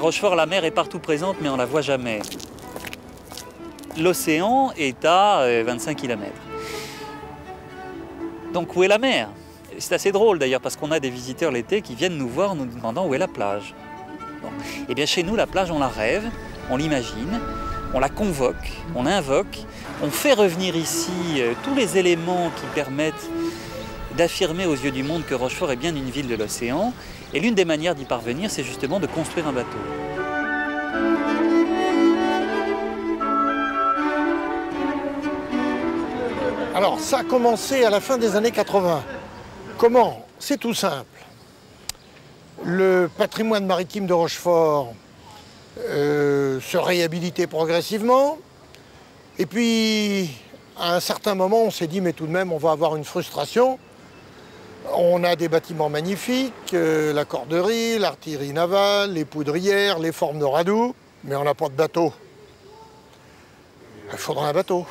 Rochefort, la mer est partout présente, mais on ne la voit jamais. L'océan est à 25 km. Donc où est la mer? C'est assez drôle d'ailleurs, parce qu'on a des visiteurs l'été qui viennent nous voir en nous demandant où est la plage. Bon. Eh bien chez nous, la plage, on la rêve, on l'imagine, on la convoque, on l'invoque, on fait revenir ici tous les éléments qui permettent d'affirmer aux yeux du monde que Rochefort est bien une ville de l'océan. Et l'une des manières d'y parvenir, c'est justement de construire un bateau. Alors, ça a commencé à la fin des années 80. Comment? C'est tout simple. Le patrimoine maritime de Rochefort se réhabilitait progressivement. Et puis, à un certain moment, on s'est dit, mais tout de même, on va avoir une frustration. On a des bâtiments magnifiques, la corderie, l'artillerie navale, les poudrières, les formes de radeaux, mais on n'a pas de bateau. Il faudra un bateau.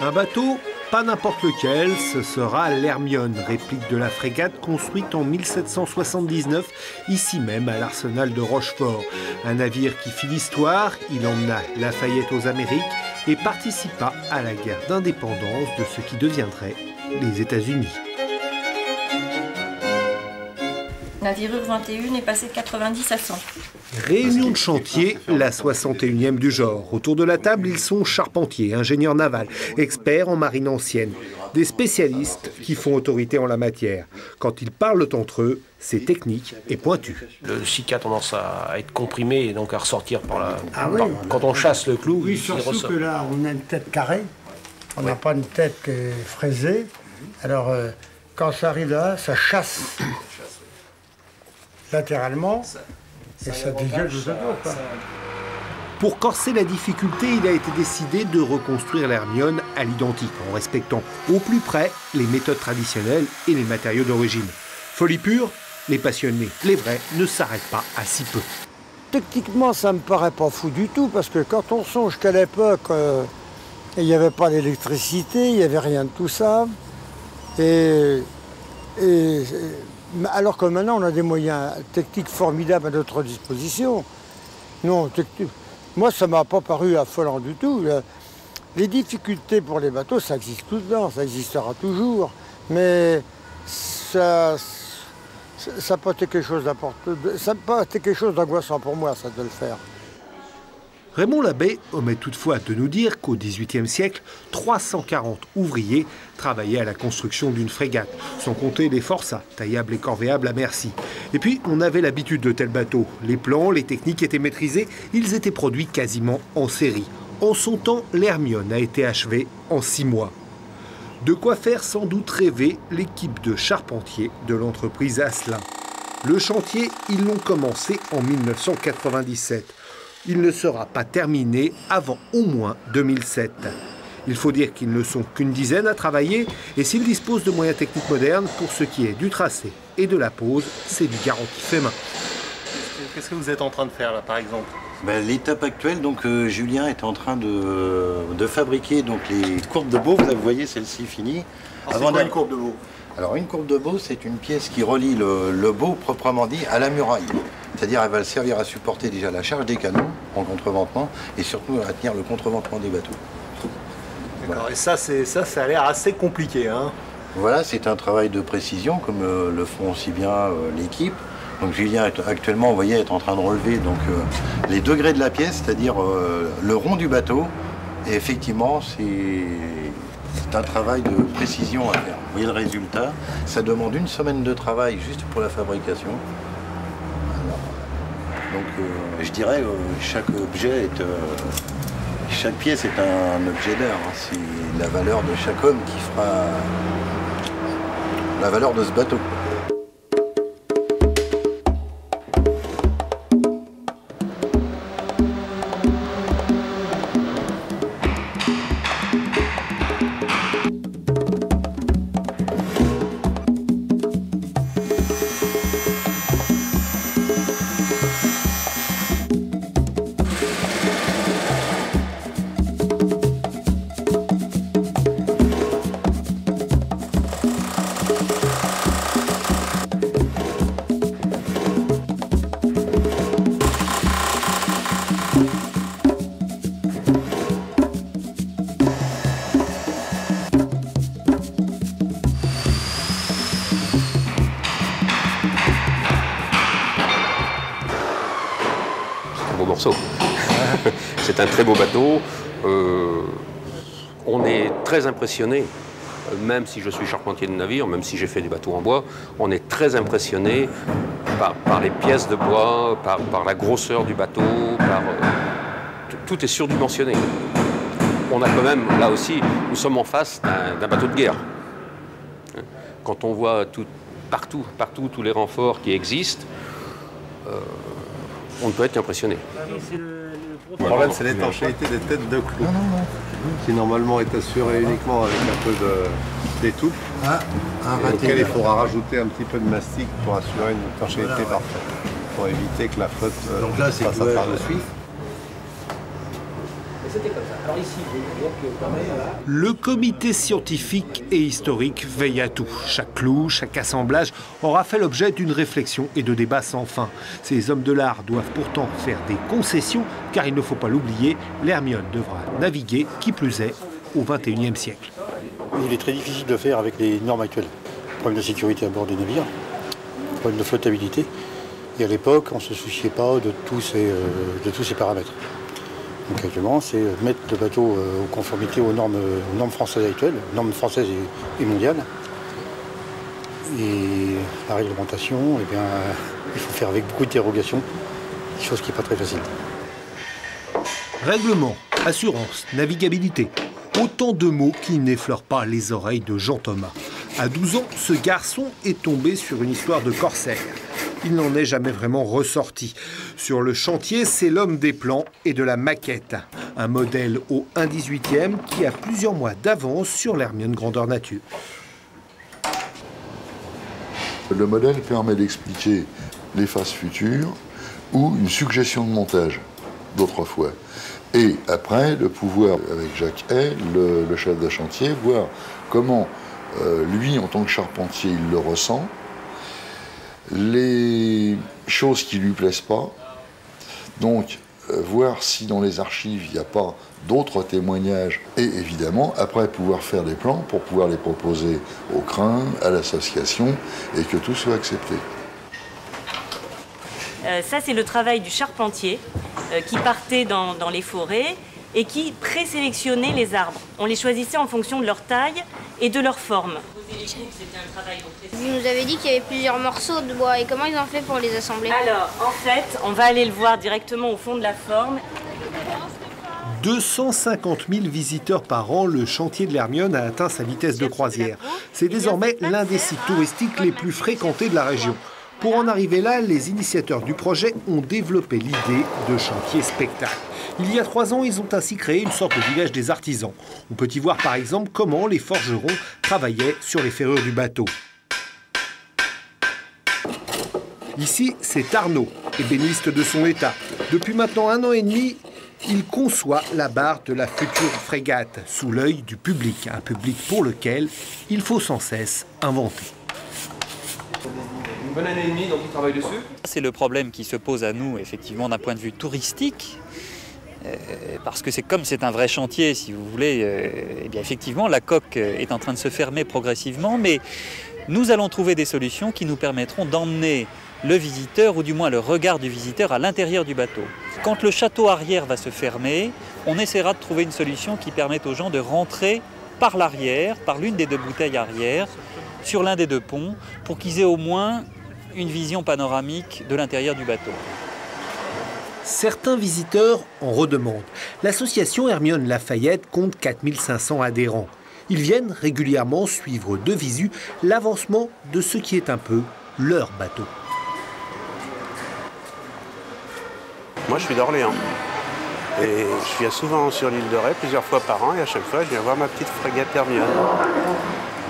Un bateau, pas n'importe lequel, ce sera l'Hermione, réplique de la frégate construite en 1779, ici même à l'arsenal de Rochefort. Un navire qui fit l'histoire, il emmena Lafayette aux Amériques et participa à la guerre d'indépendance de ce qui deviendrait les États-Unis. Navirure 21 est passé de 90 à 100. Réunion de chantier, la 61e du genre. Autour de la table, ils sont charpentiers, ingénieurs navals, experts en marine ancienne, des spécialistes qui font autorité en la matière. Quand ils parlent entre eux, c'est technique et pointu. Le SICA a tendance à être comprimé et donc à ressortir par la... Ah oui, quand on chasse le clou, oui, il surtout ressort. que là, on a une tête carrée, on n'a pas une tête qui est fraisée. Alors, quand ça arrive là, ça chasse latéralement et ça dégueule tout à quoi. Pour corser la difficulté, il a été décidé de reconstruire l'Hermione à l'identique, en respectant au plus près les méthodes traditionnelles et les matériaux d'origine. Folie pure, les passionnés, les vrais, ne s'arrêtent pas à si peu. Techniquement, ça me paraît pas fou du tout, parce que quand on songe qu'à l'époque, il n'y avait pas d'électricité, il n'y avait rien de tout ça. Alors que maintenant, on a des moyens techniques formidables à notre disposition. Non, moi, ça ne m'a pas paru affolant du tout. Les difficultés pour les bateaux, ça existe tout le temps, ça existera toujours. Mais ça n'a pas été quelque chose d'important. Ça n'a pas été quelque chose d'angoissant pour moi, ça, de le faire. Raymond Labbé omet toutefois de nous dire qu'au XVIIIe siècle, 340 ouvriers travaillaient à la construction d'une frégate, sans compter les forçats, taillables et corvéables à merci. Et puis, on avait l'habitude de tels bateaux. Les plans, les techniques étaient maîtrisés, ils étaient produits quasiment en série. En son temps, l'Hermione a été achevée en 6 mois. De quoi faire sans doute rêver l'équipe de charpentiers de l'entreprise Asselin. Le chantier, ils l'ont commencé en 1997. Il ne sera pas terminé avant au moins 2007. Il faut dire qu'ils ne sont qu'une dizaine à travailler et s'ils disposent de moyens techniques modernes, pour ce qui est du tracé et de la pose, c'est du garantie fait main. Qu'est-ce que vous êtes en train de faire là par exemple? L'étape actuelle, donc Julien est en train de fabriquer donc, les courbes de Beau. Vous voyez celle-ci finie. C'est quoi une courbe de Beau? Alors une courbe de Beau, c'est une pièce qui relie le Beau proprement dit à la muraille. C'est-à-dire elle va servir à supporter déjà la charge des canons en contreventement et surtout à tenir le contreventement des bateaux. D'accord, voilà. Et ça a l'air assez compliqué, hein? Voilà, c'est un travail de précision comme le font aussi bien l'équipe. Donc Julien est actuellement, vous voyez, est en train de relever donc, les degrés de la pièce, c'est-à-dire le rond du bateau. Et effectivement, c'est un travail de précision à faire. Vous voyez le résultat, ça demande 1 semaine de travail juste pour la fabrication. Donc je dirais chaque objet est, chaque pièce est un objet d'art. Hein. C'est la valeur de chaque homme qui fera la valeur de ce bateau. C'est un très beau bateau. On est très impressionné, même si je suis charpentier de navire, même si j'ai fait des bateaux en bois, on est très impressionné par les pièces de bois, par la grosseur du bateau, tout est surdimensionné. On a quand même, là aussi, nous sommes en face d'un bateau de guerre. Quand on voit partout tous les renforts qui existent, on ne peut être qu'impressionné. Le problème, c'est l'étanchéité des têtes de clous, qui normalement est assurée uniquement avec un peu d'étoupe, auquel il faudra rajouter un petit peu de mastic pour assurer une étanchéité parfaite, pour éviter que la flotte passe à par-dessus. Le comité scientifique et historique veille à tout. Chaque clou, chaque assemblage aura fait l'objet d'une réflexion et de débats sans fin. Ces hommes de l'art doivent pourtant faire des concessions, car il ne faut pas l'oublier, l'Hermione devra naviguer, qui plus est, au XXIe siècle. Il est très difficile de faire avec les normes actuelles. Problème de sécurité à bord des navires, problème de flottabilité. Et à l'époque, on ne se souciait pas de tous ces paramètres. Donc actuellement, c'est mettre le bateau en conformité aux normes françaises actuelles, normes françaises et mondiales. Et la réglementation, eh bien, il faut faire avec beaucoup de dérogations, chose qui n'est pas très facile. Règlement, assurance, navigabilité. Autant de mots qui n'effleurent pas les oreilles de Jean Thomas. À 12 ans, ce garçon est tombé sur une histoire de corsaire. Il n'en est jamais vraiment ressorti. Sur le chantier, c'est l'homme des plans et de la maquette. Un modèle au 1/18e qui a plusieurs mois d'avance sur l'Hermione grandeur nature. Le modèle permet d'expliquer les phases futures ou une suggestion de montage d'autrefois. Et après, de pouvoir, avec Jacques Hay, le chef de chantier, voir comment lui, en tant que charpentier, il le ressent, les choses qui ne lui plaisent pas, donc voir si dans les archives il n'y a pas d'autres témoignages et évidemment après pouvoir faire des plans pour pouvoir les proposer au CRIN, à l'association et que tout soit accepté. Ça c'est le travail du charpentier qui partait dans les forêts et qui présélectionnait les arbres. On les choisissait en fonction de leur taille et de leur forme. Vous nous avez dit qu'il y avait plusieurs morceaux de bois et comment ils ont fait pour les assembler? Alors, en fait, on va aller le voir directement au fond de la forme. 250 000 visiteurs par an, le chantier de l'Hermione a atteint sa vitesse de croisière. C'est désormais l'un des sites touristiques les plus fréquentés de la région. Pour en arriver là, les initiateurs du projet ont développé l'idée de chantier spectacle. Il y a 3 ans, ils ont ainsi créé une sorte de village des artisans. On peut y voir par exemple comment les forgerons travaillaient sur les ferrures du bateau. Ici, c'est Arnaud, ébéniste de son état. Depuis maintenant 1 an et demi, il conçoit la barre de la future frégate sous l'œil du public. Un public pour lequel il faut sans cesse inventer. Une bonne année et demie, donc il travaille dessus. C'est le problème qui se pose à nous, effectivement, d'un point de vue touristique. Parce que comme c'est un vrai chantier, si vous voulez, eh bien effectivement, la coque est en train de se fermer progressivement, mais nous allons trouver des solutions qui nous permettront d'emmener le visiteur, ou du moins le regard du visiteur, à l'intérieur du bateau. Quand le château arrière va se fermer, on essaiera de trouver une solution qui permette aux gens de rentrer par l'arrière, par l'une des 2 bouteilles arrière, sur l'un des 2 ponts, pour qu'ils aient au moins une vision panoramique de l'intérieur du bateau. Certains visiteurs en redemandent. L'association Hermione Lafayette compte 4500 adhérents. Ils viennent régulièrement suivre de visu l'avancement de ce qui est un peu leur bateau. Moi, je suis d'Orléans. Et je viens souvent sur l'île de Ré, plusieurs fois par an, et à chaque fois, je viens voir ma petite frégate Hermione.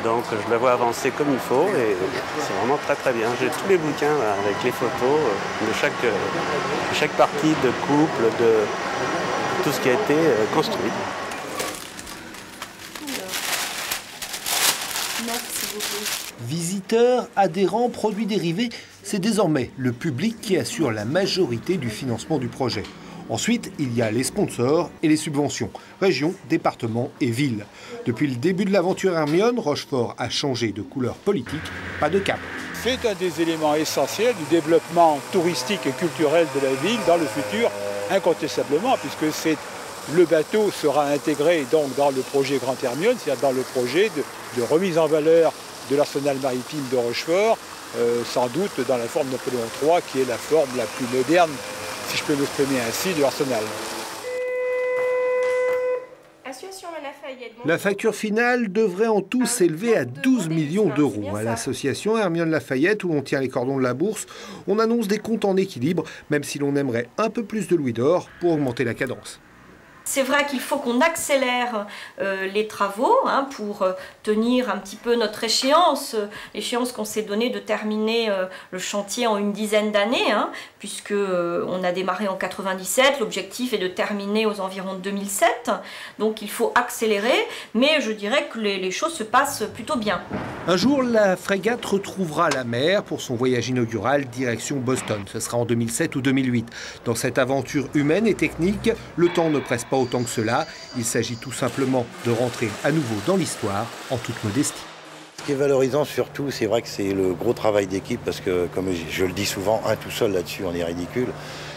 Donc, je la vois avancer comme il faut, et c'est vraiment très très bien. J'ai tous les bouquins là, avec les photos de chaque partie de couple, de tout ce qui a été construit. Visiteurs, adhérents, produits dérivés, c'est désormais le public qui assure la majorité du financement du projet. Ensuite, il y a les sponsors et les subventions, régions, départements et villes. Depuis le début de l'aventure Hermione, Rochefort a changé de couleur politique, pas de cap. C'est un des éléments essentiels du développement touristique et culturel de la ville dans le futur incontestablement, puisque le bateau sera intégré donc dans le projet Grand Hermione, c'est-à-dire dans le projet de remise en valeur de l'arsenal maritime de Rochefort, sans doute dans la forme Napoléon III, qui est la forme la plus moderne, si je peux m'exprimer ainsi, de l'arsenal. La facture finale devrait en tout s'élever à 12 millions d'euros. À l'association Hermione Lafayette, où l'on tient les cordons de la bourse, on annonce des comptes en équilibre, même si l'on aimerait un peu plus de louis d'or pour augmenter la cadence. C'est vrai qu'il faut qu'on accélère les travaux pour tenir un petit peu notre échéance, l'échéance qu'on s'est donnée de terminer le chantier en une dizaine d'années, puisque on a démarré en 97, l'objectif est de terminer aux environs de 2007, donc il faut accélérer, mais je dirais que les choses se passent plutôt bien. Un jour, la frégate retrouvera la mer pour son voyage inaugural direction Boston. Ce sera en 2007 ou 2008. Dans cette aventure humaine et technique, le temps ne presse pas autant que cela. Il s'agit tout simplement de rentrer à nouveau dans l'histoire en toute modestie. Ce qui est valorisant surtout, c'est vrai que c'est le gros travail d'équipe, parce que, comme je le dis souvent, un tout seul là-dessus, on est ridicule.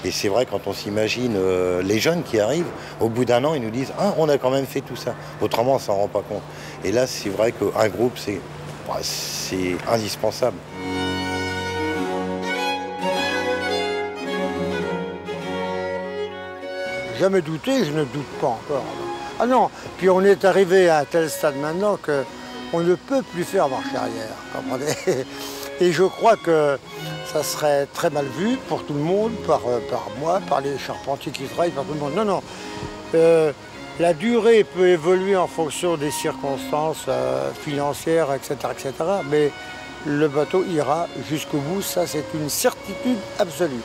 Et c'est vrai, quand on s'imagine les jeunes qui arrivent, au bout d'un an, ils nous disent « Ah, on a quand même fait tout ça ». Autrement, on ne s'en rend pas compte. Et là, c'est vrai qu'un groupe, c'est indispensable. Jamais douté, je ne doute pas encore. Ah non, puis on est arrivé à un tel stade maintenant qu'on ne peut plus faire marche arrière, comprenez ? Et je crois que ça serait très mal vu pour tout le monde, par moi, par les charpentiers qui travaillent, par tout le monde. Non, non. La durée peut évoluer en fonction des circonstances financières, etc., etc. Mais le bateau ira jusqu'au bout, ça c'est une certitude absolue.